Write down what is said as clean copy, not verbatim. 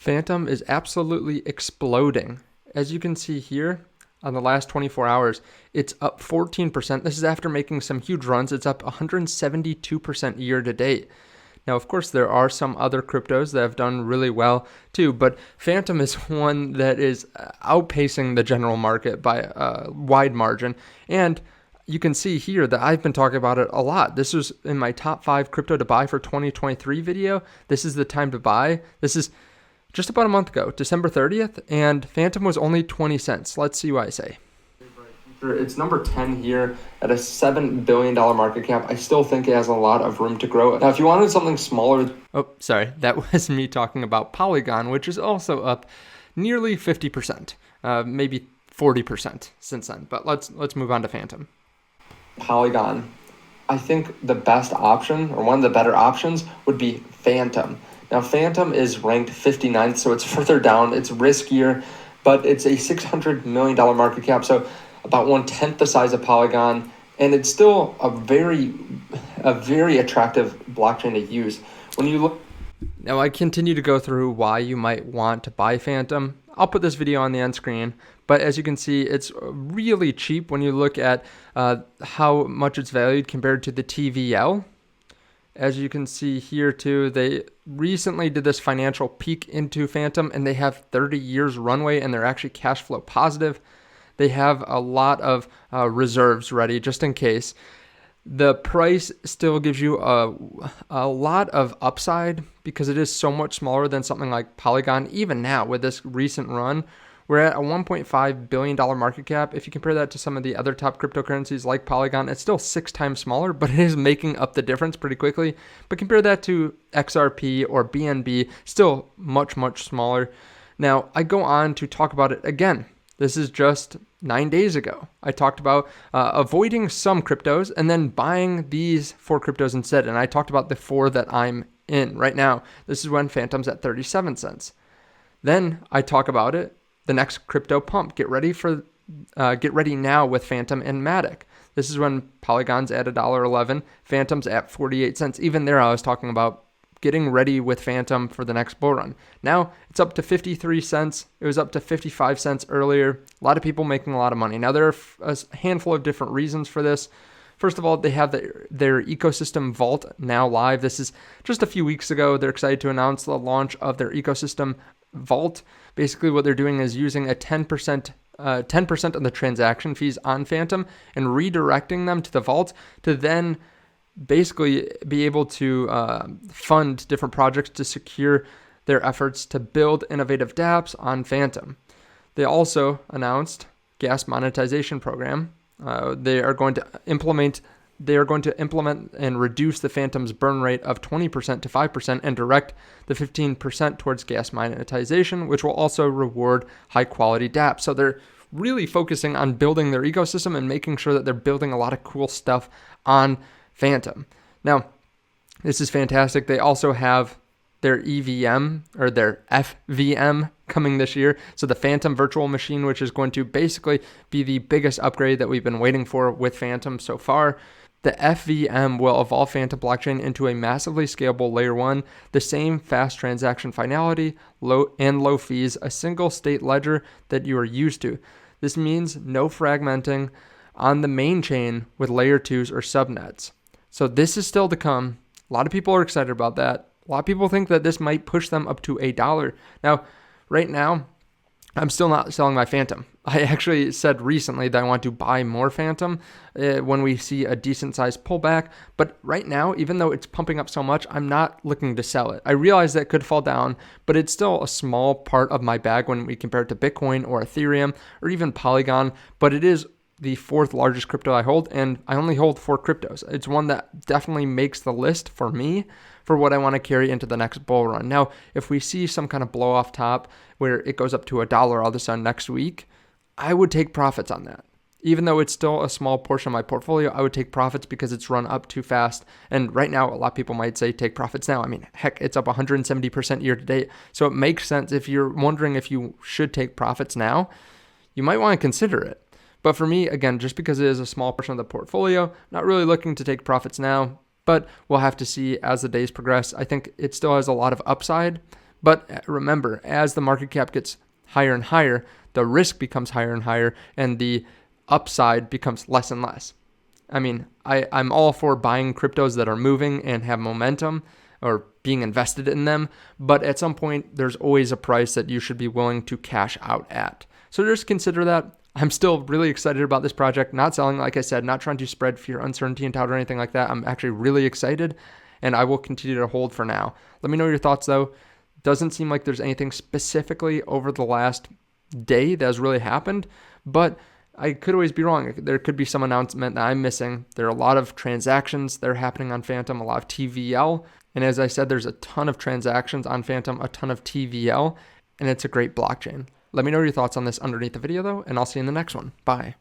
Fantom is absolutely exploding. As you can see here, on the last 24 hours, it's up 14%. This is after making some huge runs. It's up 172% year to date. Now, of course, there are some other cryptos that have done really well too, but Fantom is one that is outpacing the general market by a wide margin. And you can see here that I've been talking about it a lot. This was in my top 5 crypto to buy for 2023 video. This is the time to buy. This is just about a month ago, December 30th, and Fantom was only 20 cents. Let's see what I say. It's number 10 here at a $7 billion market cap. I still think it has a lot of room to grow. Now, if you wanted something smaller... Oh, sorry. That was me talking about Polygon, which is also up nearly 50%, maybe 40% since then. But let's move on to Fantom. Polygon. I think the best option, or one of the better options, would be Fantom. Now, Fantom is ranked 59th, so it's further down. It's riskier, but it's a $600 million market cap, so about 1/10 the size of Polygon, and it's still a very attractive blockchain to use. When you look... Now, I continue to go through why you might want to buy Fantom. I'll put this video on the end screen, but as you can see, it's really cheap when you look at how much it's valued compared to the TVL. As you can see here too, they recently did this financial peek into Fantom, and they have 30 years runway, and they're actually cash flow positive. They have a lot of reserves ready just in case. The price still gives you a lot of upside because it is so much smaller than something like Polygon. Even now with this recent run, we're at a $1.5 billion market cap. If you compare that to some of the other top cryptocurrencies like Polygon, it's still 6 times smaller, but it is making up the difference pretty quickly. But compare that to XRP or BNB, still much, much smaller. Now, I go on to talk about it again. This is just 9 days ago. I talked about avoiding some cryptos and then buying these 4 cryptos instead. And I talked about the 4 that I'm in right now. This is when Fantom's at 37 cents. Then I talk about it. The next crypto pump. Get ready now with Fantom and Matic. This is when Polygon's at $1.11. Fantom's at 48 cents. Even there, I was talking about getting ready with Fantom for the next bull run. Now it's up to 53 cents. It was up to 55 cents earlier. A lot of people making a lot of money. Now there are a handful of different reasons for this. First of all, they have their ecosystem vault now live. This is just a few weeks ago. They're excited to announce the launch of their ecosystem vault. Basically what they're doing is using a 10% of the transaction fees on Fantom and redirecting them to the vault to then basically be able to fund different projects to secure their efforts to build innovative dApps on Fantom. They also announced gas monetization program. They are going to implement and reduce the Fantom's burn rate of 20% to 5% and direct the 15% towards gas monetization, which will also reward high quality dApps. So they're really focusing on building their ecosystem and making sure that they're building a lot of cool stuff on Fantom. Now, this is fantastic. They also have their EVM or their FVM coming this year. So the Fantom virtual machine, which is going to basically be the biggest upgrade that we've been waiting for with Fantom so far. The FVM will evolve Fantom blockchain into a massively scalable layer 1, the same fast transaction finality, low fees, a single state ledger that you are used to. This means no fragmenting on the main chain with layer 2s or subnets. So this is still to come. A lot of people are excited about that. A lot of people think that this might push them up to $1. Now, right now, I'm still not selling my Fantom. I actually said recently that I want to buy more Fantom when we see a decent sized pullback. But right now, even though it's pumping up so much, I'm not looking to sell it. I realize that it could fall down, but it's still a small part of my bag when we compare it to Bitcoin or Ethereum or even Polygon. But it is the 4th largest crypto I hold, and I only hold 4 cryptos. It's one that definitely makes the list for me for what I want to carry into the next bull run. Now, if we see some kind of blow off top where it goes up to $1 all of a sudden next week, I would take profits on that. Even though it's still a small portion of my portfolio, I would take profits because it's run up too fast. And right now, a lot of people might say take profits now. I mean, heck, it's up 170% year to date. So it makes sense. If you're wondering if you should take profits now, you might want to consider it. But for me, again, just because it is a small portion of the portfolio, not really looking to take profits now, but we'll have to see as the days progress. I think it still has a lot of upside, But remember, as the market cap gets higher and higher, the risk becomes higher and higher, and the upside becomes less and less. I mean, I'm all for buying cryptos that are moving and have momentum or being invested in them, but at some point, there's always a price that you should be willing to cash out at. So just consider that. I'm still really excited about this project. Not selling, like I said, not trying to spread fear, uncertainty, and doubt or anything like that. I'm actually really excited, and I will continue to hold for now. Let me know your thoughts, though. Doesn't seem like there's anything specifically over the last day that has really happened, but I could always be wrong. There could be some announcement that I'm missing. There are a lot of transactions that are happening on Fantom, a lot of TVL. And as I said, there's a ton of transactions on Fantom, a ton of TVL, and it's a great blockchain. Let me know your thoughts on this underneath the video, though, and I'll see you in the next one. Bye.